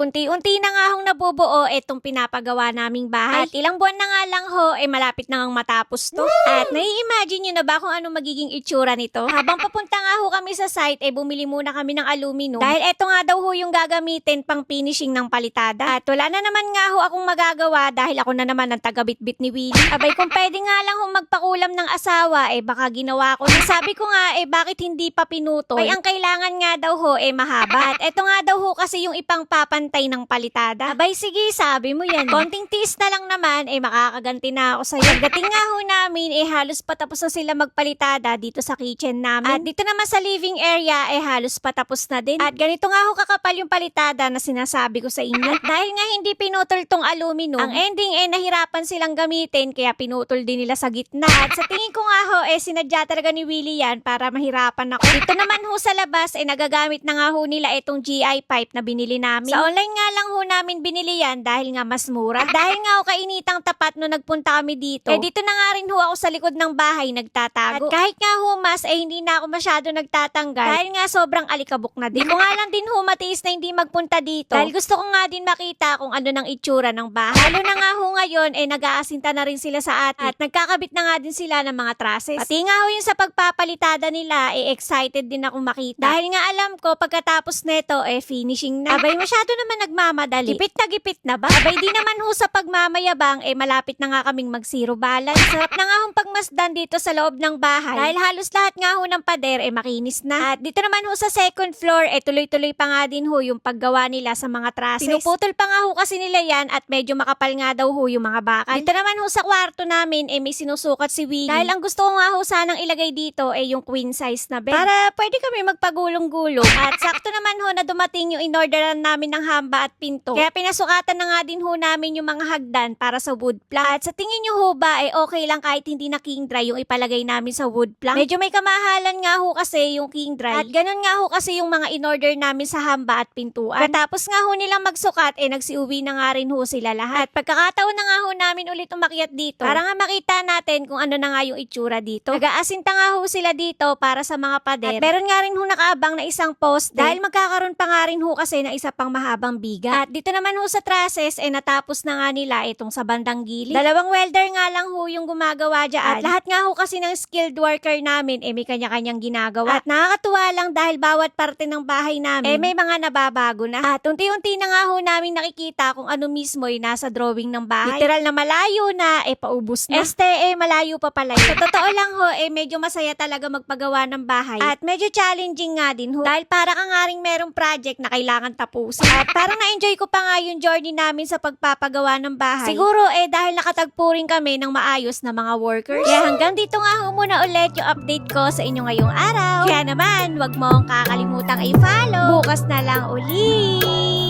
Unti-unti na nga hong nabubuo itong pinapagawa naming bahay. At ilang buwan na nga lang ho, malapit na ngang matapos to. At nai-imagine nyo na ba kung ano magiging itsura nito? Habang papunta nga ho kami sa site, bumili muna kami ng aluminum. Dahil eto nga daw ho yung gagamitin pang finishing ng palitada. At wala na naman nga ho akong magagawa dahil ako na naman ang taga-bitbit ni Willie. Abay, kung pwede nga lang ho magpakulam ng asawa, baka ginawa ko. Sabi ko nga, bakit hindi pa pinutol? Ang kailangan nga daw ho, mahaba. At eto nga daw ho kasi yung ipang papantay ng palitada. Abay, sige, sabi mo yan. Konting tiis na lang naman, makakaganti na ako sa'yo. Pagdating nga ho namin, halos patapos na sila magpalitada dito sa kitchen namin. At dito naman sa living area, halos patapos na din. At ganito nga ho kakapal yung palitada na sinasabi ko sa inyo. At dahil nga hindi pinutol tong aluminum, ang ending nahirapan silang gamitin, kaya pinutol din nila sa gitna. At sa tingin ko nga ho, sinadya talaga ni Willie yan para mahirapan ako. Dito naman ho sa labas, nagagamit na nga ho nila itong GI pipe na binili namin. Sa online nga lang ho namin binili yan dahil nga mas mura. At dahil nga ho kainitang tapat no nagpunta kami dito, dito na nga rin ho ako sa likod ng bahay nagtatago. At kahit nga ho mas, hindi na ako masyado nagtatanggal dahil nga sobrang alikabok na din. Di ko nga lang din ho matiis na hindi magpunta dito dahil gusto ko nga din makita kung ano ng itsura ng bahay. Lalo na nga ho ngayon, nag-aasinta na rin sila sa atin at nagkakabit na nga din sila ng mga trusses. Pati nga ho yung sa pagpapalitada nila, excited din ako makita. Dahil nga alam ko, pagkatapos neto, finishing na. Abay, masyado naman nagmamadali. Gipit na ba? Abay, di naman ho sa pagmamayabang, malapit na nga kaming mag-zero balance. Sarap na nga hong pagmasdan dito sa loob ng bahay. Dahil halos lahat nga ho ng pader, makinis na. At dito naman ho sa second floor, tuloy-tuloy pa nga din ho yung paggawa nila sa mga trusses. Pinuputol pa nga ho kasi nila yan at medyo makapal nga daw ho yung mga bakal. Dito naman ho sa kwarto namin, may sinusukat si Willie. Dahil ang gusto ko nga ho sanang ilagay dito, yung queen size na bed. Para pwede kami magpagulong-gulong. At sakto naman ho na dumating yung inorderan namin ng hamba at pinto. Kaya pinasukatan na nga din ho namin yung mga hagdan para sa wood plank. At sa tingin nyo ho ba, okay lang kahit hindi na king dry yung ipalagay namin sa wood plank? Medyo may kamahalan nga ho kasi yung king dry. At ganun nga ho kasi yung mga inorder namin sa hamba at pintuan. Katapos nga ho nilang magsukat, nagsiuwi na nga rin ho sila lahat. At pagkakataon na nga ho namin ulit umakyat dito para nga makita natin kung ano na nga yung itsura dito. Nag-aasinta nga ho sila dito para sa mga pader. At meron nga rin ho nakaabang na isang poste dahil magkakaroon pa nga rin ho kasi na isa pang mahabang biga. At dito naman ho sa trusses, natapos na nga nila itong sa bandang gilid. Dalawang welder nga lang ho yung gumagawa dyan. At lahat nga ho kasi ng skilled worker namin, may kanya-kanyang ginagawa. At nakakatuwa lang dahil bawat parte ng bahay namin, may mga nababago na. At unti-unti na nga ho namin nakikita kung ano mismo yung nasa drawing ng bahay. Literal na malayo na, paubos na. Malayo pa pala yun. Sa totoo lang ho, medyo masaya talaga magpagawa ng bahay. At medyo challenging nga din ho. Dahil para ka nga rin merong project na kailangan tapusin. At parang na-enjoy ko pa nga yung journey namin sa pagpapagawa ng bahay. Siguro dahil nakatagpo rin kami ng maayos na mga workers. Kaya hanggang dito nga ho muna ulit yung update ko sa inyo ngayong araw. Kaya naman, wag mong kakalimutang i-follow. Bukas na lang ulit.